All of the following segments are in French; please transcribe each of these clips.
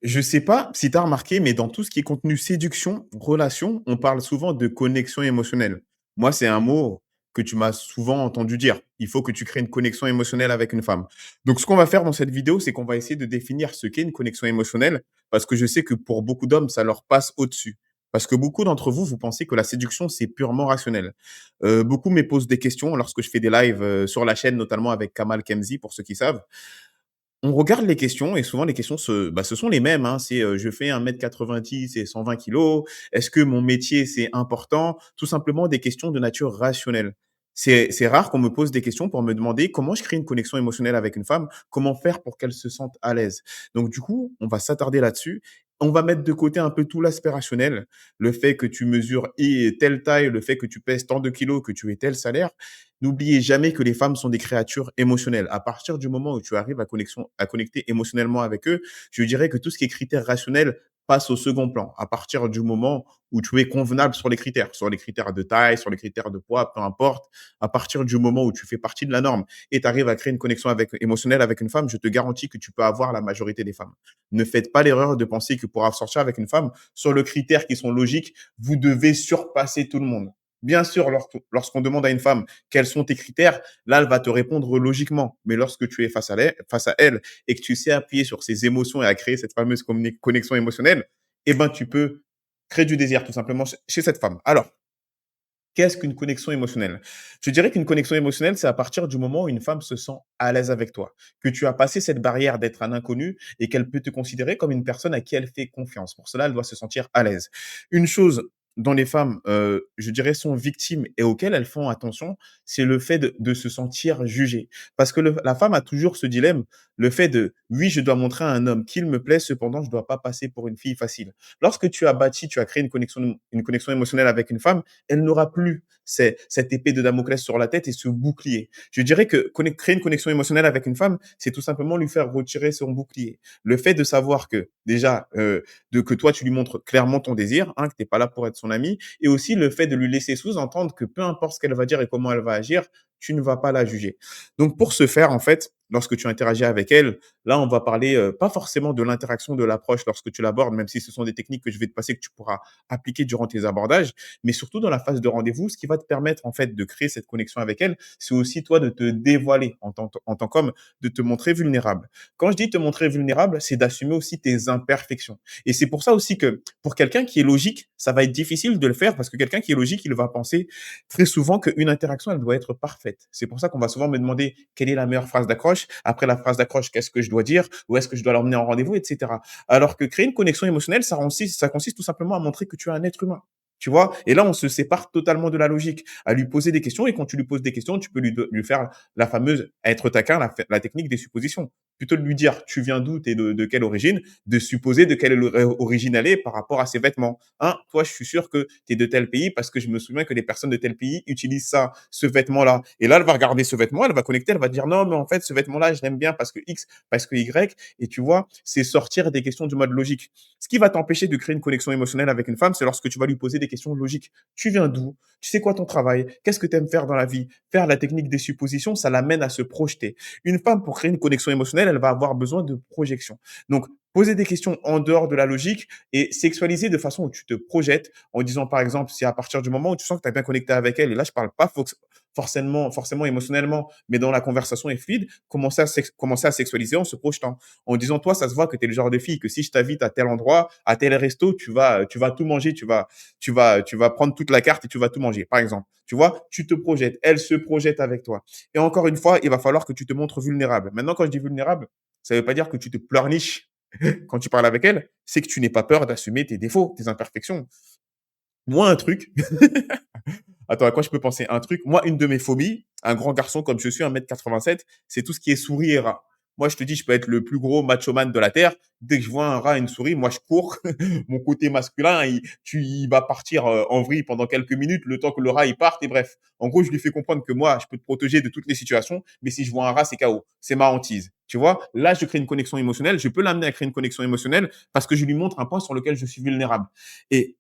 Je sais pas si tu as remarqué, mais dans tout ce qui est contenu séduction, relation, on parle souvent de connexion émotionnelle. Moi, c'est un mot que tu m'as souvent entendu dire. Il faut que tu crées une connexion émotionnelle avec une femme. Donc, ce qu'on va faire dans cette vidéo, c'est qu'on va essayer de définir ce qu'est une connexion émotionnelle, parce que je sais que pour beaucoup d'hommes, ça leur passe au-dessus. Parce que beaucoup d'entre vous, vous pensez que la séduction, c'est purement rationnel. Beaucoup me posent des questions lorsque je fais des lives sur la chaîne, notamment avec Kamal Kenzi, pour ceux qui savent. On regarde les questions et souvent les questions ce sont les mêmes, hein. C'est, je fais 1,90 m et 120 kilos. Est-ce que mon métier, c'est important? Tout simplement des questions de nature rationnelle. C'est rare qu'on me pose des questions pour me demander comment je crée une connexion émotionnelle avec une femme, comment faire pour qu'elle se sente à l'aise. Donc du coup, on va s'attarder là-dessus. On va mettre de côté un peu tout l'aspect rationnel, le fait que tu mesures telle taille, le fait que tu pèses tant de kilos, que tu aies tel salaire. N'oubliez jamais que les femmes sont des créatures émotionnelles. À partir du moment où tu arrives à connecter émotionnellement avec eux, je dirais que tout ce qui est critères rationnels passe au second plan. À partir du moment où tu es convenable sur les critères de taille, sur les critères de poids, peu importe. À partir du moment où tu fais partie de la norme et tu arrives à créer une connexion émotionnelle avec une femme, je te garantis que tu peux avoir la majorité des femmes. Ne faites pas l'erreur de penser que pour sortir avec une femme, sur le critère qui sont logiques, vous devez surpasser tout le monde. Bien sûr, lorsqu'on demande à une femme quels sont tes critères, là, elle va te répondre logiquement. Mais lorsque tu es face à elle et que tu sais appuyer sur ses émotions et à créer cette fameuse connexion émotionnelle, eh ben, tu peux créer du désir tout simplement chez cette femme. Alors, qu'est-ce qu'une connexion émotionnelle? Je dirais qu'une connexion émotionnelle, c'est à partir du moment où une femme se sent à l'aise avec toi, que tu as passé cette barrière d'être un inconnu et qu'elle peut te considérer comme une personne à qui elle fait confiance. Pour cela, elle doit se sentir à l'aise. Une chose dont les femmes, je dirais, sont victimes et auxquelles elles font attention, c'est le fait de se sentir jugée. Parce que la femme a toujours ce dilemme, le fait de, oui, je dois montrer à un homme qu'il me plaît, cependant, je ne dois pas passer pour une fille facile. Lorsque tu as créé une connexion émotionnelle avec une femme, elle n'aura plus cette épée de Damoclès sur la tête et ce bouclier. Je dirais que créer une connexion émotionnelle avec une femme, c'est tout simplement lui faire retirer son bouclier. Le fait de savoir que déjà, que toi tu lui montres clairement ton désir, hein, que t'es pas là pour être son ami, et aussi le fait de lui laisser sous-entendre que peu importe ce qu'elle va dire et comment elle va agir, tu ne vas pas la juger. Donc pour ce faire, en fait, lorsque tu interagis avec elle, là, on va parler pas forcément de l'interaction, de l'approche lorsque tu l'abordes, même si ce sont des techniques que je vais te passer que tu pourras appliquer durant tes abordages, mais surtout dans la phase de rendez-vous, ce qui va te permettre en fait de créer cette connexion avec elle, c'est aussi toi de te dévoiler en tant qu'homme, de te montrer vulnérable. Quand je dis te montrer vulnérable, c'est d'assumer aussi tes imperfections. Et c'est pour ça aussi que pour quelqu'un qui est logique, ça va être difficile de le faire parce que quelqu'un qui est logique, il va penser très souvent qu'une interaction, elle doit être parfaite. C'est pour ça qu'on va souvent me demander quelle est la meilleure phrase d'accroche. Après la phrase d'accroche, qu'est-ce que je dois dire? Où est-ce que je dois l'emmener en rendez-vous, etc. Alors que créer une connexion émotionnelle, ça consiste tout simplement à montrer que tu es un être humain. Tu vois? Et là, on se sépare totalement de la logique. À lui poser des questions et quand tu lui poses des questions, tu peux lui faire la fameuse être taquin, la technique des suppositions. Plutôt de lui dire tu viens d'où, t'es de quelle origine, de supposer de quelle origine elle est par rapport à ses vêtements. Hein, toi, je suis sûr que tu es de tel pays parce que je me souviens que les personnes de tel pays utilisent ça, ce vêtement-là. Et là, elle va regarder ce vêtement, elle va connecter, elle va dire non, mais en fait, ce vêtement-là, je l'aime bien parce que X, parce que Y. Et tu vois, c'est sortir des questions du mode logique. Ce qui va t'empêcher de créer une connexion émotionnelle avec une femme, c'est lorsque tu vas lui poser des questions logiques. Tu viens d'où? Tu sais quoi ton travail? Qu'est-ce que tu aimes faire dans la vie? Faire la technique des suppositions, ça l'amène à se projeter. Une femme, pour créer une connexion émotionnelle, elle va avoir besoin de projection. Donc, poser des questions en dehors de la logique et sexualiser de façon où tu te projettes en disant, par exemple, si à partir du moment où tu sens que tu as bien connecté avec elle, et là, je parle pas forcément émotionnellement, mais dans la conversation est fluide, commencer à sexualiser en se projetant en disant toi ça se voit que tu es le genre de fille que si je t'invite à tel endroit, à tel resto, tu vas tout manger, tu vas prendre toute la carte et tu vas tout manger par exemple. Tu vois, tu te projettes, elle se projette avec toi. Et encore une fois, il va falloir que tu te montres vulnérable. Maintenant quand je dis vulnérable, ça ne veut pas dire que tu te pleurniches quand tu parles avec elle, c'est que tu n'aies pas peur d'assumer tes défauts, tes imperfections. Moi un truc Attends, à quoi je peux penser? Un truc, moi, une de mes phobies, un grand garçon comme je suis, 1,87 m, c'est tout ce qui est souris et rat. Moi, je te dis, je peux être le plus gros macho-man de la Terre. Dès que je vois un rat et une souris, moi, je cours. Mon côté masculin, il va partir en vrille pendant quelques minutes, le temps que le rat, il parte. Et bref, en gros, je lui fais comprendre que moi, je peux te protéger de toutes les situations, mais si je vois un rat, c'est KO. C'est ma hantise. Tu vois, là, je crée une connexion émotionnelle. Je peux l'amener à créer une connexion émotionnelle parce que je lui montre un point sur lequel je suis vulnérable. Et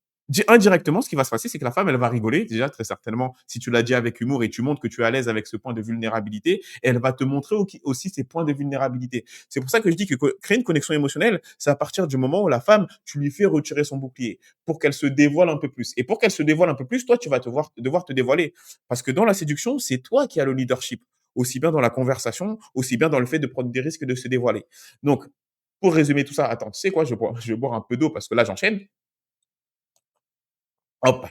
Indirectement, ce qui va se passer, c'est que la femme, elle va rigoler, déjà, très certainement, si tu l'as dit avec humour et tu montres que tu es à l'aise avec ce point de vulnérabilité, elle va te montrer aussi ses points de vulnérabilité. C'est pour ça que je dis que créer une connexion émotionnelle, c'est à partir du moment où la femme, tu lui fais retirer son bouclier pour qu'elle se dévoile un peu plus. Et pour qu'elle se dévoile un peu plus, toi, tu vas devoir te dévoiler. Parce que dans la séduction, c'est toi qui as le leadership, aussi bien dans la conversation, aussi bien dans le fait de prendre des risques de se dévoiler. Donc, pour résumer tout ça, attends, tu sais quoi, je vais boire un peu d'eau parce que là, j'enchaîne. Hop.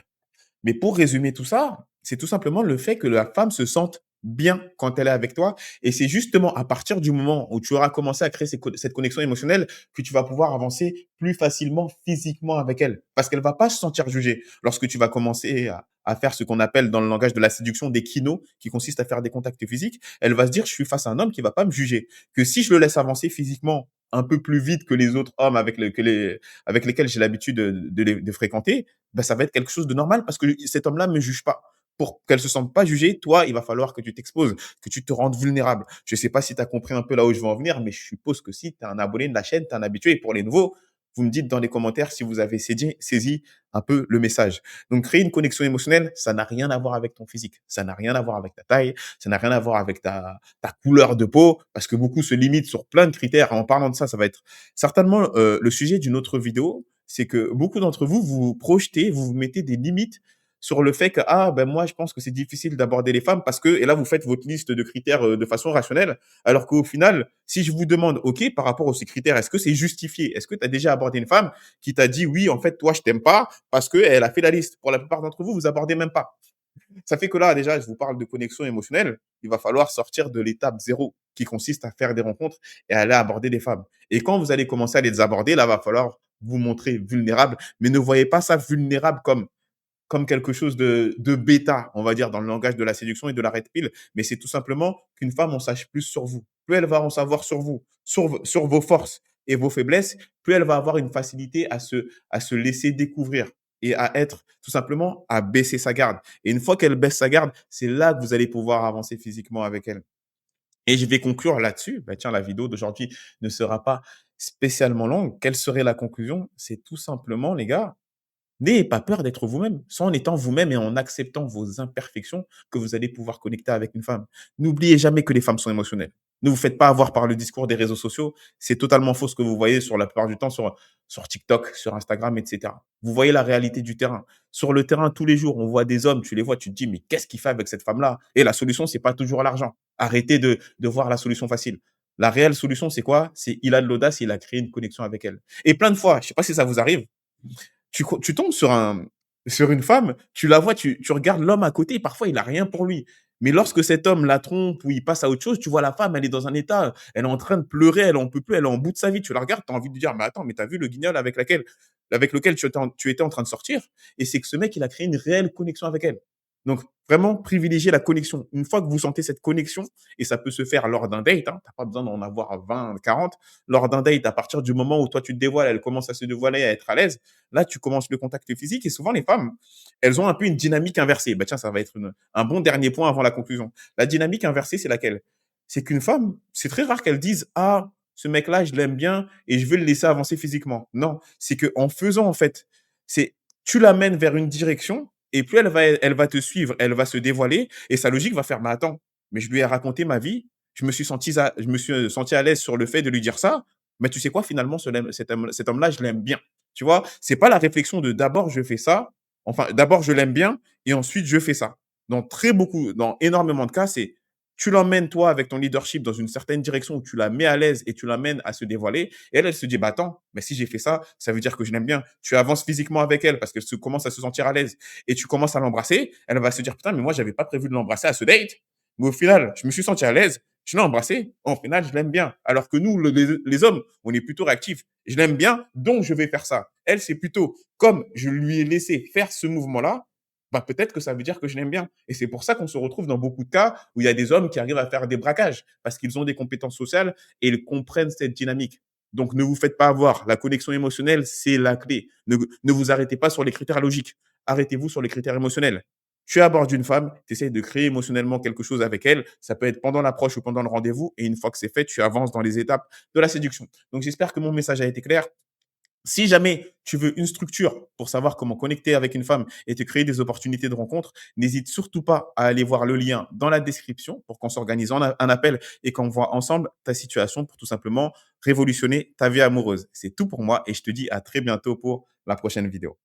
Mais pour résumer tout ça, c'est tout simplement le fait que la femme se sente bien quand elle est avec toi et c'est justement à partir du moment où tu auras commencé à créer cette connexion émotionnelle que tu vas pouvoir avancer plus facilement physiquement avec elle. Parce qu'elle va pas se sentir jugée lorsque tu vas commencer à faire ce qu'on appelle dans le langage de la séduction des kinos, qui consiste à faire des contacts physiques. Elle va se dire: «Je suis face à un homme qui va pas me juger». Que si je le laisse avancer physiquement un peu plus vite que les autres hommes avec lesquels j'ai l'habitude de fréquenter, bah, ça va être quelque chose de normal parce que cet homme-là me juge pas. Pour qu'elle se sente pas jugée, toi, il va falloir que tu t'exposes, que tu te rendes vulnérable. Je sais pas si tu as compris un peu là où je veux en venir, mais je suppose que si tu es un abonné de la chaîne, tu es un habitué. Et pour les nouveaux, vous me dites dans les commentaires si vous avez saisi un peu le message. Donc, créer une connexion émotionnelle, ça n'a rien à voir avec ton physique. Ça n'a rien à voir avec ta taille. Ça n'a rien à voir avec ta couleur de peau, parce que beaucoup se limitent sur plein de critères. En parlant de ça, ça va être certainement le sujet d'une autre vidéo. C'est que beaucoup d'entre vous, vous vous projetez, vous vous mettez des limites sur le fait que ah ben moi je pense que c'est difficile d'aborder les femmes parce que et là vous faites votre liste de critères de façon rationnelle alors qu'au final si je vous demande ok par rapport à ces critères est-ce que c'est justifié, est-ce que tu as déjà abordé une femme qui t'a dit oui en fait toi je t'aime pas parce que elle a fait la liste. Pour la plupart d'entre vous vous abordez même pas. Ça fait que là déjà je vous parle de connexion émotionnelle, il va falloir sortir de l'étape zéro qui consiste à faire des rencontres et à aller aborder des femmes. Et quand vous allez commencer à les aborder là va falloir vous montrer vulnérable, mais ne voyez pas ça vulnérable comme quelque chose de bêta, on va dire, dans le langage de la séduction et de la red pill, mais c'est tout simplement qu'une femme en sache plus sur vous. Plus elle va en savoir sur vous, sur vos forces et vos faiblesses, plus elle va avoir une facilité à se laisser découvrir et à être tout simplement à baisser sa garde. Et une fois qu'elle baisse sa garde, c'est là que vous allez pouvoir avancer physiquement avec elle. Et je vais conclure là-dessus. Bah, tiens, la vidéo d'aujourd'hui ne sera pas spécialement longue. Quelle serait la conclusion? C'est tout simplement, les gars, n'ayez pas peur d'être vous-même. C'est en étant vous-même et en acceptant vos imperfections que vous allez pouvoir connecter avec une femme. N'oubliez jamais que les femmes sont émotionnelles. Ne vous faites pas avoir par le discours des réseaux sociaux. C'est totalement faux ce que vous voyez sur la plupart du temps sur TikTok, sur Instagram, etc. Vous voyez la réalité du terrain. Sur le terrain, tous les jours, on voit des hommes, tu les vois, tu te dis, mais qu'est-ce qu'il fait avec cette femme-là? Et la solution, c'est pas toujours l'argent. Arrêtez de voir la solution facile. La réelle solution, c'est quoi? C'est il a de l'audace, il a créé une connexion avec elle. Et plein de fois, je sais pas si ça vous arrive, tu tombes sur une femme, tu la vois, tu regardes l'homme à côté, parfois il a rien pour lui. Mais lorsque cet homme la trompe ou il passe à autre chose, tu vois la femme, elle est dans un état, elle est en train de pleurer, elle en peut plus, elle est en bout de sa vie. Tu la regardes, tu as envie de dire: «Mais attends, mais tu as vu le guignol avec lequel tu étais en train de sortir?» Et c'est que ce mec, il a créé une réelle connexion avec elle. Donc vraiment privilégier la connexion. Une fois que vous sentez cette connexion et ça peut se faire lors d'un date, hein, tu as pas besoin d'en avoir 20, 40. Lors d'un date, à partir du moment où toi tu te dévoiles, elle commence à se dévoiler, à être à l'aise. Là, tu commences le contact physique et souvent les femmes, elles ont un peu une dynamique inversée. Bah tiens, ça va être un bon dernier point avant la conclusion. La dynamique inversée, c'est laquelle? C'est qu'une femme, c'est très rare qu'elle dise: «Ah, ce mec-là, je l'aime bien et je veux le laisser avancer physiquement». Non, c'est qu'en faisant, en fait, c'est tu l'amènes vers une direction et plus elle va te suivre, elle va se dévoiler et sa logique va faire: «Mais attends, mais je lui ai raconté ma vie, je me suis senti à l'aise sur le fait de lui dire ça, mais tu sais quoi? Finalement, cet homme-là, je l'aime bien». Tu vois? C'est pas la réflexion de d'abord je fais ça, enfin d'abord je l'aime bien et ensuite je fais ça. Dans énormément de cas, c'est tu l'emmènes toi avec ton leadership dans une certaine direction où tu la mets à l'aise et tu l'amènes à se dévoiler et elle se dit: «Bah attends, mais si j'ai fait ça, ça veut dire que je l'aime bien». Tu avances physiquement avec elle parce qu'elle commence à se sentir à l'aise et tu commences à l'embrasser, elle va se dire: «Putain, mais moi j'avais pas prévu de l'embrasser à ce date, mais au final, je me suis senti à l'aise, je l'ai embrassé, au final, je l'aime bien». Alors que nous, les hommes, on est plutôt réactifs. Je l'aime bien, donc je vais faire ça. Elle, c'est plutôt comme je lui ai laissé faire ce mouvement-là, bah, peut-être que ça veut dire que je l'aime bien. Et c'est pour ça qu'on se retrouve dans beaucoup de cas où il y a des hommes qui arrivent à faire des braquages parce qu'ils ont des compétences sociales et ils comprennent cette dynamique. Donc, ne vous faites pas avoir. La connexion émotionnelle, c'est la clé. Ne vous arrêtez pas sur les critères logiques. Arrêtez-vous sur les critères émotionnels. Tu abordes une femme, tu essaies de créer émotionnellement quelque chose avec elle. Ça peut être pendant l'approche ou pendant le rendez-vous. Et une fois que c'est fait, tu avances dans les étapes de la séduction. Donc, j'espère que mon message a été clair. Si jamais tu veux une structure pour savoir comment connecter avec une femme et te créer des opportunités de rencontre, n'hésite surtout pas à aller voir le lien dans la description pour qu'on s'organise en un appel et qu'on voit ensemble ta situation pour tout simplement révolutionner ta vie amoureuse. C'est tout pour moi et je te dis à très bientôt pour la prochaine vidéo.